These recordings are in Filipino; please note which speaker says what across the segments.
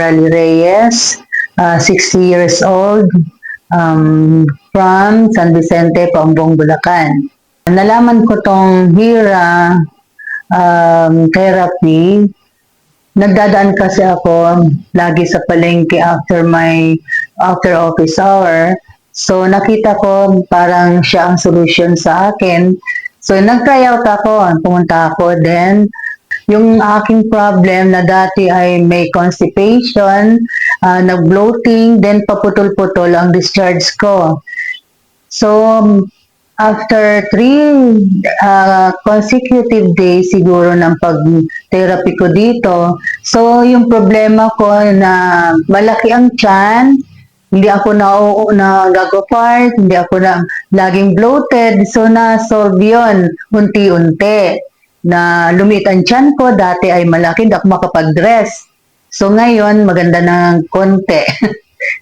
Speaker 1: Sally Reyes, 60 years old, from San Vicente, Paumbong, Bulacan. Nalaman ko tong HIRA therapy. Nagdadaan kasi ako lagi sa palengke after office hour. So nakita ko parang siya ang solution sa akin. So nag-try out ako, pumunta ako. Then yung aking problem na dati ay may constipation, nag-bloating, then paputol-putol ang discharge ko. So after 3 consecutive days siguro ng pag-therapy ko dito, so yung problema ko na malaki ang tiyan, hindi ako nagagapart, hindi ako na laging bloated, so na-solve yun unti-unti. Na lumit ang tiyan ko, dati ay malaki, hindi ako makapag-dress. So ngayon, maganda ng konti.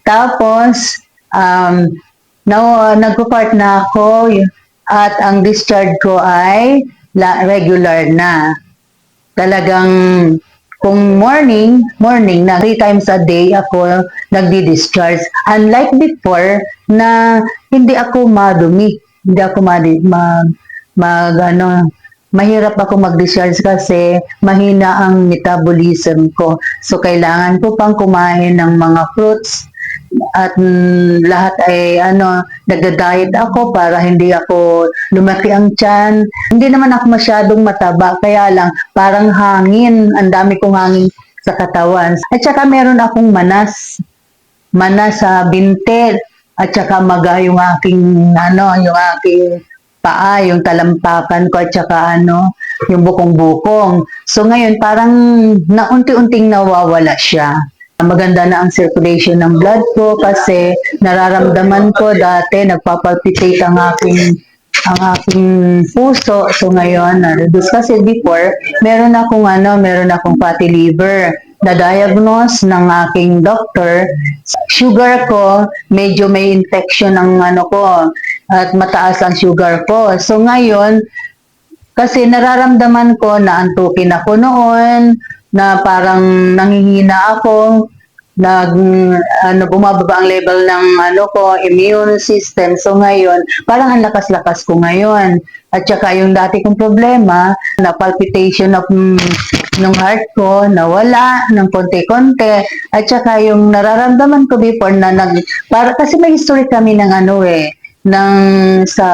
Speaker 1: Tapos, nagpo-part na ako at ang discharge ko ay regular na. Talagang kung morning na 3 times a day ako nagdi-discharge. Unlike before na hindi ako madumi, hindi ako mahirap ako mag-discharge kasi mahina ang metabolism ko. So kailangan ko pang kumain ng mga fruits at lahat ay nagda-diet ako para hindi ako lumaki ang tiyan. Hindi naman ako masyadong mataba, kaya lang parang hangin, ang dami kong hangin sa katawan. At saka meron akong manas sa binti, at saka maga yung aking paa, yung talampakan ko, at saka yung bukong-bukong. So ngayon parang unti-unting nawawala siya. Maganda na ang circulation ng blood ko kasi nararamdaman ko dati nagpapalpitate ang aking puso. So ngayon na-reduce kasi before meron akong fatty liver na diagnose ng aking doctor. Sugar ko medyo may infection ng ko at mataas ang sugar ko. So ngayon kasi nararamdaman ko na antukin ako noon, na parang nanghihina ako, bumababa ang level ng immune system. So ngayon, parang ang lakas-lakas ko ngayon. At saka yung dati kong problema, na palpitation of ng heart ko, nawala ng konti-konti. At saka yung nararamdaman ko before kasi may history kami ng sa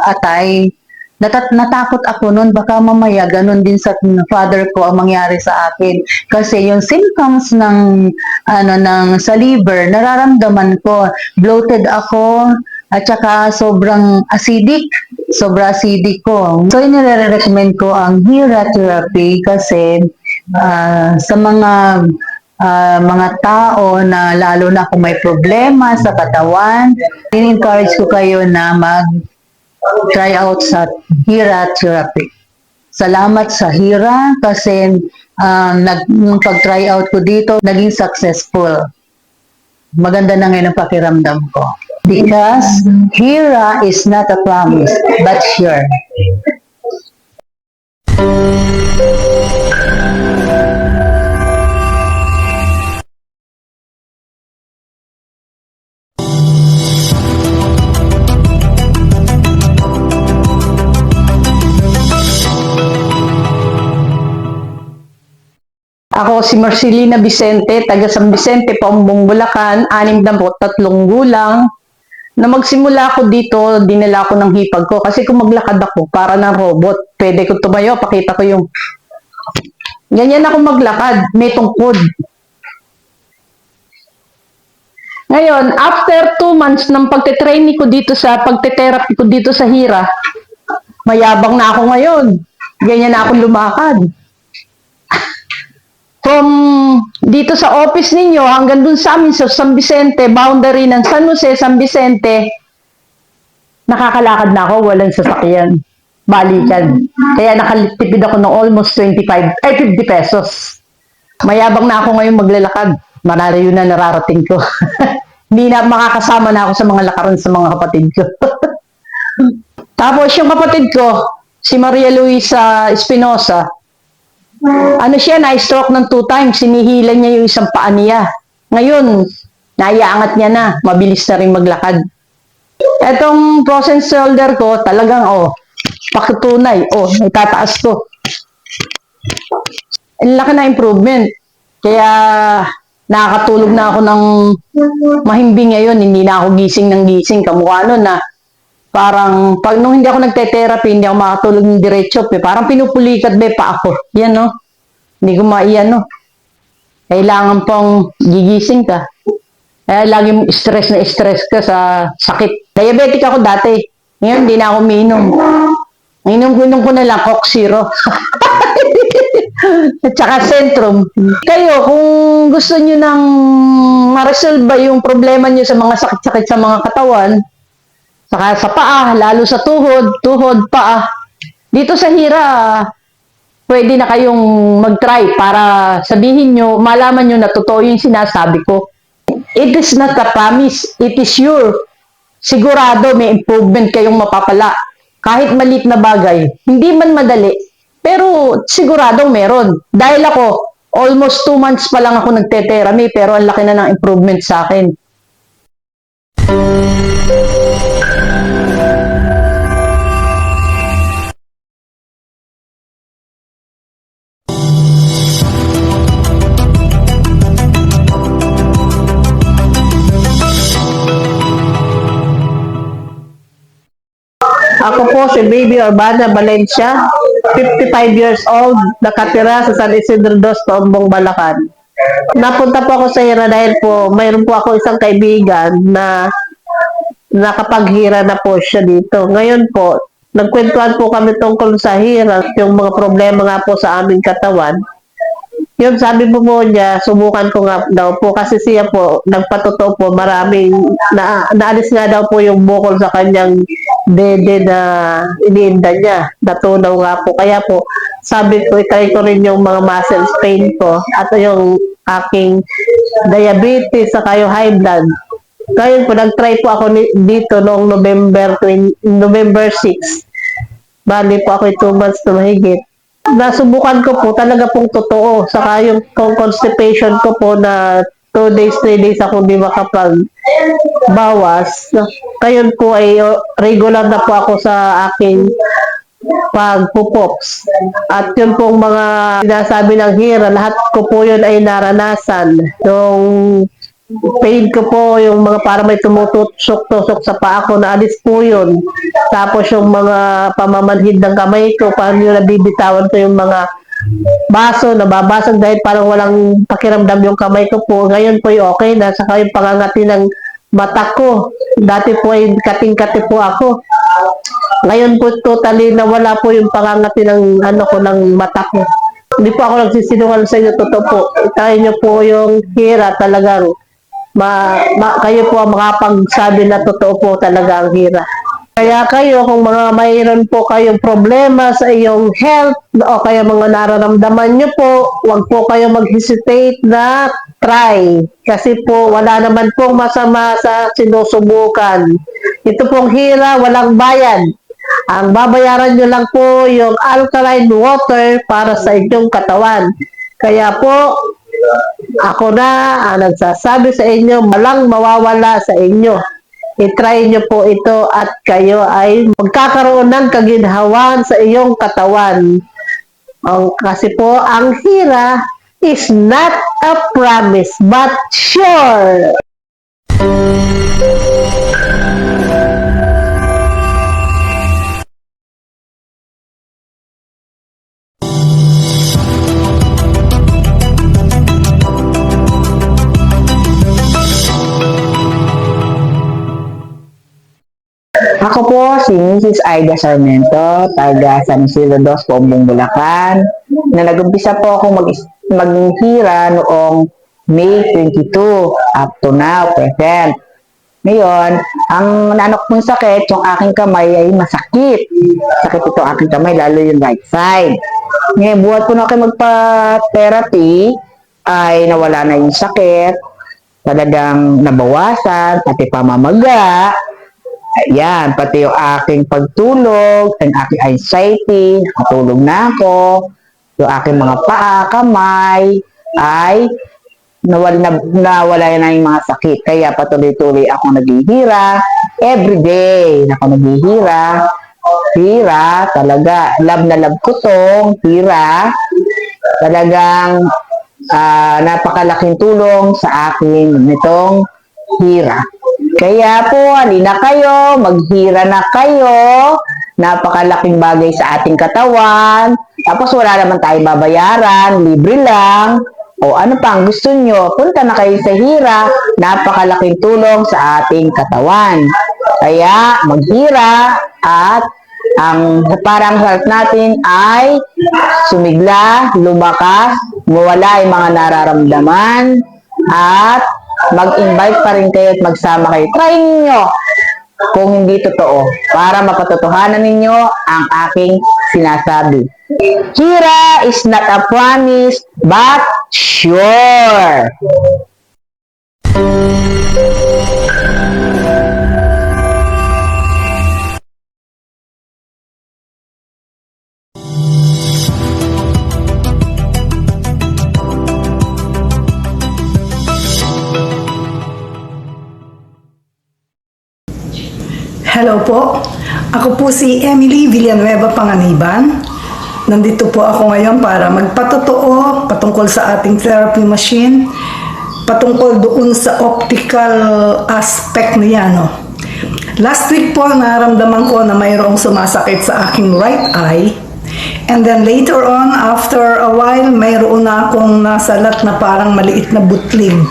Speaker 1: atay. Natakot ako noon, baka mamaya ganun din sa father ko ang mangyari sa akin. Kasi yung symptoms ng sa liver, nararamdaman ko, bloated ako, at saka sobra acidic ko. So, inire-recommend ko ang HIRA therapy kasi sa mga tao na lalo na kung may problema sa katawan, in-encourage ko kayo na try out sa HIRA therapy. Salamat sa HIRA kasi nung pag-try out ko dito, naging successful. Maganda na ngayon ang pakiramdam ko. Because HIRA is not a promise, but sure.
Speaker 2: Ako si Marcelina Vicente, taga San Vicente, Paumbong, Bulacan, 63 gulang. Na magsimula ako dito, dinala ko ng hipag ko. Kasi kung maglakad ako, para ng robot. Pwede ko tumayo, pakita ko yung... Ganyan ako maglakad, may tungkod. Ngayon, after 2 months ng pagte-training ko dito pagte-therapy ko dito sa HIRA, mayabang na ako ngayon. Ganyan na ako lumakad. From dito sa office ninyo hanggang dun sa amin sa San Vicente, boundary ng San Jose, San Vicente, nakakalakad na ako, walang sasakyan. Balikan. Kaya nakalitipid ako ng almost 50 pesos. Mayabang na ako ngayon maglalakad. Mararayo na nararating ko. Hindi na makakasama na ako sa mga lakaran sa mga kapatid ko. Tapos yung kapatid ko, si Maria Luisa Espinosa, Ano siya, na-stroke ng 2 times, sinihilan niya yung isang paa niya. Ngayon, naiaangat niya na, mabilis na rin maglakad. Etong frozen shoulder ko, talagang, pakitunay, itataas ko. Ang laki na improvement. Kaya, nakakatulog na ako ng mahimbing ngayon, hindi na ako gising ng gising. Kamukha nun na, parang, pag nung hindi ako nagte-therapy, hindi ako makatulog ng diretso, parang pinupulikat pa ako. Yan, no? Hindi ko maiyan, no? Kailangan pang gigising ka. Kaya lagi stress na stress ka sa sakit. Diabetic ako dati. Ngayon, hindi na ako umiinom. Inom ko na lang Coke Zero. At saka Centrum. Kayo, kung gusto nyo nang ma-resolve yung problema nyo sa mga sakit-sakit sa mga katawan, saka sa paa, lalo sa tuhod, paa. Dito sa Hira, pwede na kayong mag-try para sabihin nyo, malaman nyo na totoo yung sinasabi ko. It is not a promise, it is sure. Sigurado may improvement kayong mapapala. Kahit maliit na bagay, hindi man madali, pero siguradong meron. Dahil ako, almost 2 months pa lang ako nagte-therapy, pero ang laki na ng improvement sa akin.
Speaker 3: Ako po si Baby Urbana Valencia, 55 years old, nakatira sa San Isidro Dos, Tombong, Balacan. Napunta po ako sa Hira dahil po mayroon po ako isang kaibigan na nakapaghira na po siya dito. Ngayon po, nagkwentuhan po kami tungkol sa Hira, yung mga problema nga po sa aming katawan. Yun, sabi po niya, subukan ko nga daw po kasi siya po, nagpatotoo po, maraming, naalis nga daw po yung bukol sa kanyang dede na iniinda niya. Natunaw nga po. Kaya po, sabi ko, itry ko rin yung mga muscles pain ko at yung aking diabetes saka yung high blood. Ngayon po, nag-try po ako dito noong November 6. Bali po ako 2 months na mahigit. Nasubukan ko po, talaga pong totoo. Saka yung constipation ko po na 2 days, 3 days ako hindi makapagbawas. Ngayon po ay regular na po ako sa aking pagpupops. At yun pong mga sinasabi ng Hira, lahat ko po yun ay naranasan. Yung pain ko po, yung mga para may tumutusok-tusok sa paa ko, naalis po yun. Tapos yung mga pamamanhid ng kamay ko, parang yung nabibitawan ko yung mga baso, nababasag dahil parang walang pakiramdam yung kamay ko po. Ngayon po yung okay na, saka yung pangangati ng mata ko. Dati po ay kating-kati po ako. Ngayon po totally nawala po yung pangangati ng ng mata ko. Hindi po ako nagsisinungaling sa inyo, totoo po. Itayin niyo po yung Hira, talagang kayo po ang makapagsabi na totoo po talaga ang Hira. Kaya kayo, kung mayroon po kayong problema sa iyong health o kaya mga nararamdaman nyo po, huwag po kayo mag-hesitate na try. Kasi po, wala naman pong masama sa sinusubukan. Ito pong Hira, walang bayad. Ang babayaran nyo lang po yung alkaline water para sa inyong katawan. Kaya po, ako na ang nagsasabi sa inyo, walang mawawala sa inyo. I-try nyo po ito at kayo ay magkakaroon ng kaginhawan sa iyong katawan. Kasi po, ang Hira is not a promise, but sure.
Speaker 4: Ako po si Mrs. Aida Sarmiento, taga San Isidro Dos, Pombong, Bulacan, na nag-umpisa po akong maghira noong May 22 up to now, present. Ngayon, ang nanok kong sakit, yung aking kamay ay masakit. Sakit ito aking kamay, lalo yung right side. Ngayon, buhat po na kayo magpa-therapy, ay nawala na yung sakit, talagang nabawasan, pati pamamaga. Ayan, pati yung aking pagtulog, ang aking anxiety, nakatulog na ako. yung aking mga paa, kamay, ay nawala na yung mga sakit. Kaya patuloy-tuloy ako naghihira. Everyday ako naghihira. Hira, talaga. Love na love ko tong hira. Talagang napakalaking tulong sa akin nitong hira. Kaya po, halina kayo, maghira na kayo. Napakalaking bagay sa ating katawan. Tapos wala naman tayong babayaran, libre lang. O ano pa ang gusto nyo, punta na kayo sa hira. Napakalaking tulong sa ating katawan. Kaya maghira at ang parang health natin ay sumigla, lumakas, mawala yung mga nararamdaman, at mag-invite pa rin kayo at magsama kayo. Try nyo kung hindi totoo para mapatotohanan ninyo ang aking sinasabi. Hira is not a promise but sure.
Speaker 5: Hello po, ako po si Emily Villanueva Panganiban. Nandito po ako ngayon para magpatotoo patungkol sa ating therapy machine, patungkol doon sa optical aspect niya, no? Last week po, naramdaman ko na mayroong sumasakit sa aking right eye. And then later on, after a while, mayroon na akong nasalat na parang maliit na butling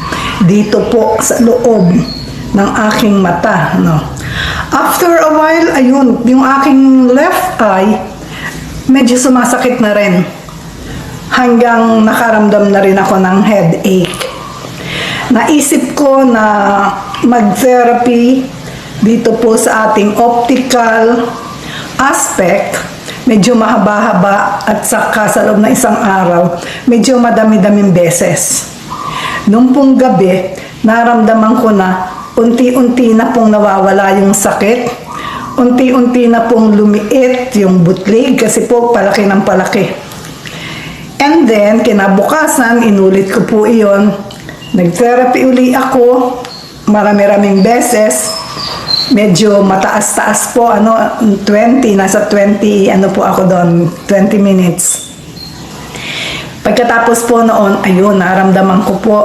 Speaker 5: dito po sa loob ng aking mata, no? After a while, ayun, yung aking left eye, medyo sumasakit na rin. Hanggang nakaramdam na rin ako ng headache. Naisip ko na mag-therapy dito po sa ating optical aspect. Medyo mahaba-haba at saka sa loob ng isang araw, medyo madami-daming beses. Nung pong gabi, naramdaman ko na unti-unti na pong nawawala yung sakit. Unti-unti na pong lumiit yung butlig kasi po palaki ng palaki. And then, kinabukasan, inulit ko po iyon. Nag-therapy uli ako, marami-raming beses. Medyo mataas-taas po, 20, nasa 20, po ako doon, 20 minutes. Pagkatapos po noon, ayun, naramdaman ko po,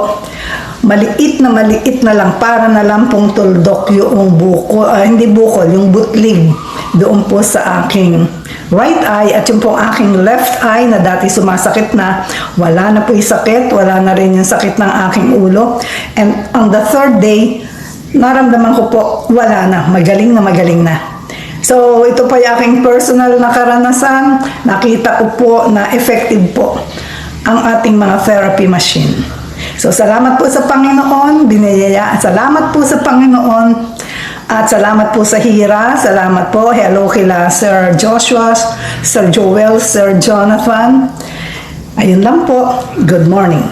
Speaker 5: maliit na lang, para na lang pong tuldok yung buko, hindi bukol, yung butlig doon po sa aking right eye at yung pong aking left eye na dati sumasakit na, wala na po yung sakit, wala na rin yung sakit ng aking ulo. And on the third day, naramdaman ko po, wala na, magaling na. So, ito po yung aking personal na karanasan. Nakita ko po na effective po ang ating mga therapy machine. So, salamat po sa Panginoon, salamat po sa Panginoon, at salamat po sa Hira, salamat po, hello kila Sir Joshua, Sir Joel, Sir Jonathan. Ayun lang po, good morning.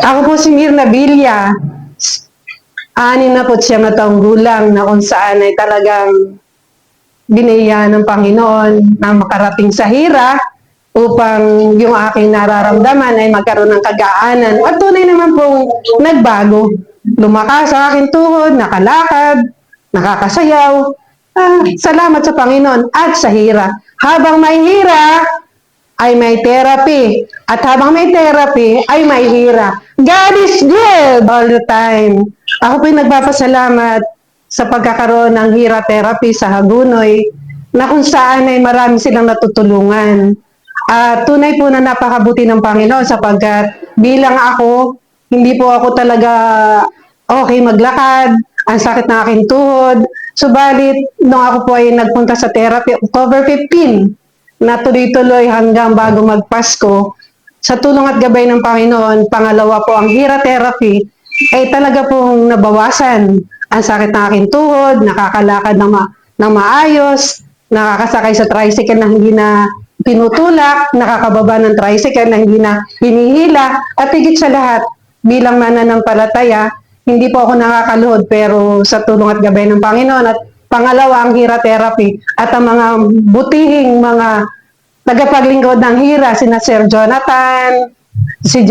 Speaker 3: Ako po si Mirna Villa. 69 taong gulang na kung saan ay talagang binigyan ng Panginoon na makarating sa hira upang yung aking nararamdaman ay magkaroon ng kagaanan. At tunay naman pong nagbago. Lumakas sa aking tuhod, nakalakad, nakakasayaw. Salamat sa Panginoon at sa hira. Habang may hira, ay may therapy. At habang may therapy, ay may hira. God is good all the time. Ako po'y nagpapasalamat sa pagkakaroon ng hira therapy sa Hagunoy na kung saan ay marami silang natutulungan. At tunay po na napakabuti ng Panginoon sapagkat bilang ako, hindi po ako talaga okay maglakad, ang sakit ng aking tuhod. Subalit, nung ako po ay nagpunta sa therapy, October 15, na tuloy-tuloy hanggang bago magpasko, sa tulong at gabay ng Panginoon, pangalawa po ang hira therapy, ay talaga pong nabawasan ang sakit ng aking tuhod, nakakalakad ng maayos, nakakasakay sa tricycle na hindi na tinutulak, nakakababa ng tricycle na hindi na hinihila, at higit sa lahat, bilang mananampalataya, hindi po ako nakakaluhod pero sa tulong at gabay ng Panginoon. At pangalawa, ang Hira Therapy at ang mga butihing mga tagapaglingkod ng Hira, sina Sir Jonathan, si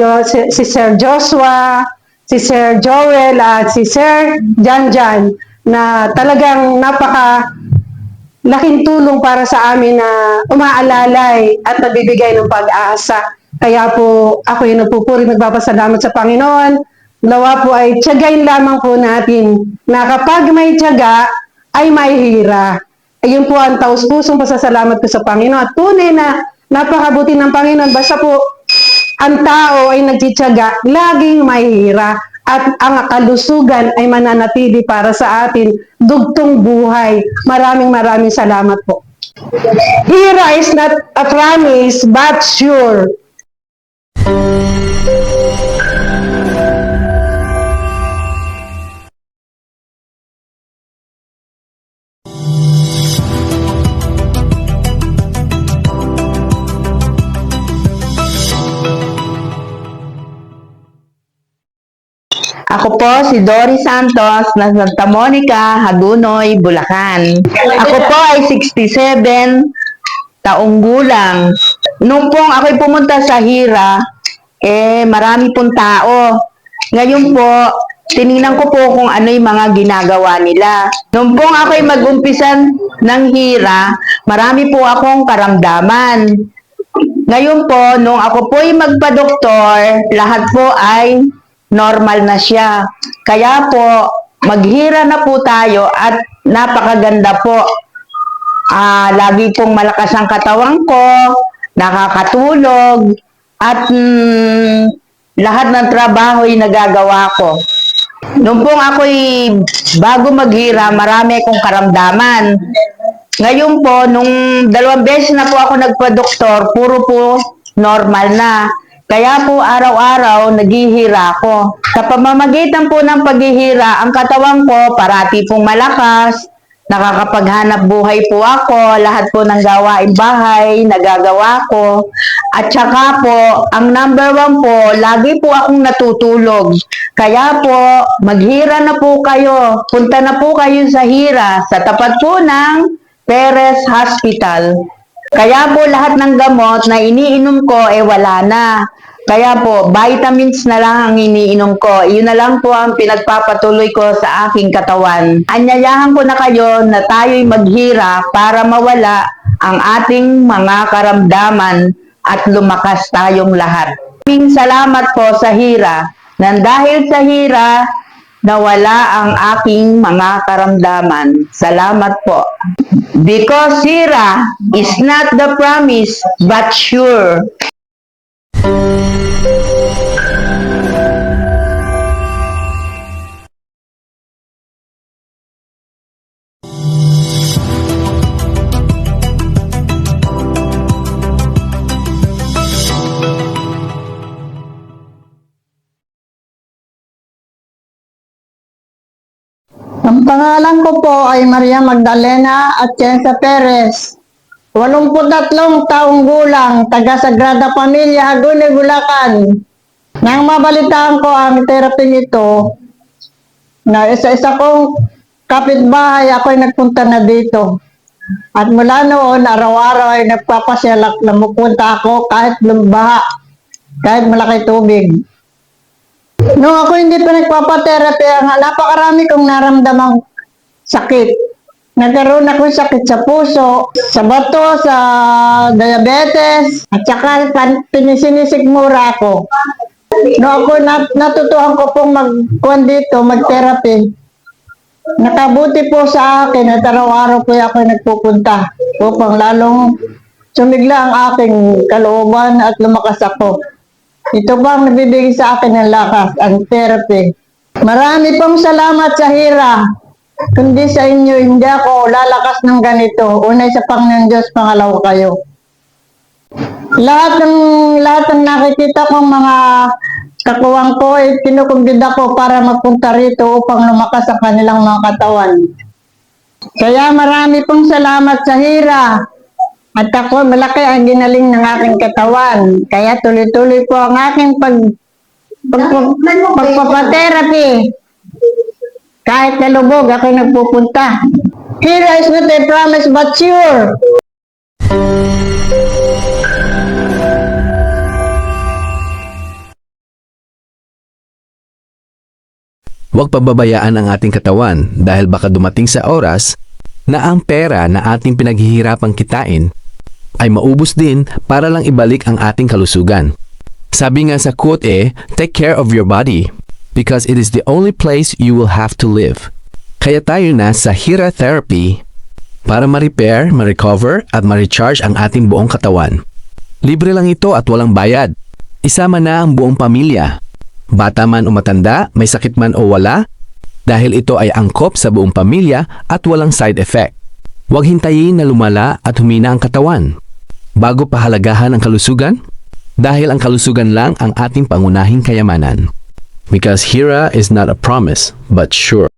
Speaker 3: Sir Joshua, si Sir Joel at si Sir Janjan, na talagang napaka laking tulong para sa amin na umaalalay at nabibigay ng pag-asa. Kaya po ako yung nagpupuri, nagpapasalamat sa Panginoon. Nawa po ay tiyagain lamang po natin na kapag may tiyaga ay may hira. Ayun po ang taus-pusong pasasalamat ko sa Panginoon. At tunay na napakabuti ng Panginoon. Basta po ang tao ay nagtitiyaga, laging may hira. At ang kalusugan ay mananatili para sa atin, dugtong buhay. Maraming salamat po. Hira is not a promise, but sure.
Speaker 4: Ako po si Dory Santos na Santa Monica, Hagunoy, Bulacan. Ako po ay 67 taong gulang. Nung pong ako'y pumunta sa Hira, marami pong tao. Ngayon po, tinignan ko po kung ano yung mga ginagawa nila. Nung pong ako'y mag-umpisan ng Hira, marami po akong karamdaman. Ngayon po, nung ako po'y magpa-doktor, lahat po ay normal na siya. Kaya po, maghira na po tayo at napakaganda po. Lagi pong malakas ang katawan ko, nakakatulog, at lahat ng trabaho ay nagagawa ko. Nung pong ako'y bago maghira, marami akong karamdaman. Ngayon po, nung 2 beses na po ako nagpa-doktor, puro po normal na. Kaya po araw-araw naghihira ako. Sa pamamagitan po ng paghihira, ang katawan ko parati pong malakas, nakakapaghanap buhay po ako, lahat po ng gawain bahay, nagagawa ko. At saka po, ang number 1 po, lagi po akong natutulog. Kaya po, maghira na po kayo. Punta na po kayo sa Hira, sa tapat po ng Perez Hospital. Kaya po lahat ng gamot na iniinom ko wala na. Kaya po, vitamins na lang ang iniinom ko. Iyon na lang po ang pinagpapatuloy ko sa aking katawan. Anyayahan ko na kayo na tayo'y maghira para mawala ang ating mga karamdaman at lumakas tayong lahat. Maraming salamat po sa Hira. Nang dahil sa Hira, nawala ang aking mga karamdaman. Salamat po. Because Hira is not the promise, but sure.
Speaker 2: Ang pangalan ko po ay Maria Magdalena Atienza Perez. 83 taong gulang, taga Sagrada Familia, Hagonoy, Bulacan. Nang mabalitaan ko ang therapy nito, na isa-isa kong kapitbahay, ako'y nagpunta na dito. At mula noon, araw-araw ay nagpapasyalak na mupunta ako kahit lumbaha, kahit malaki tubig. Nung ako hindi pa nagpapatherapy, napakarami kong naramdamang sakit. Nagkaroon ako sakit sa puso, sa bato, sa diabetes, at saka sinisisigmura ako. Nung ako natutuhan ko pong mag-therapy, nakabuti po sa akin at araw-araw po ako nagpupunta upang lalong sumigla ang aking kalooban at lumakas ako. Ito ba ang nabibigay sa akin ng lakas, ang therapy. Marami pong salamat sa Hira. Kundi sa inyo, hindi ako lalakas ng ganito. Unay sa Panginoon Diyos, pangalawa kayo. Lahat ng nakikita kong mga kakuwang ko, kinukumbida ko para magpunta rito upang lumakas ang kanilang mga katawan.
Speaker 6: Kaya marami pong salamat sa Hira. At ako, malaki ang ginaling ng aking katawan. Kaya tuloy-tuloy po ang aking pagpapatherapy. Kahit nalubog, ako nagpupunta. Hira is not a promise but sure.
Speaker 7: Huwag pababayaan ang ating katawan dahil baka dumating sa oras na ang pera na ating pinaghihirapang kitain ay maubos din para lang ibalik ang ating kalusugan. Sabi nga sa quote take care of your body because it is the only place you will have to live. Kaya tayo na sa Hira Therapy para ma-repair, ma-recover at ma-recharge ang ating buong katawan. Libre lang ito at walang bayad. Isama na ang buong pamilya. Bata man o matanda, may sakit man o wala, dahil ito ay angkop sa buong pamilya at walang side effect. Huwag hintayin na lumala at humina ang katawan bago pahalagahan ang kalusugan, dahil ang kalusugan lang ang ating pangunahing kayamanan. Because Hira is not a promise, but sure.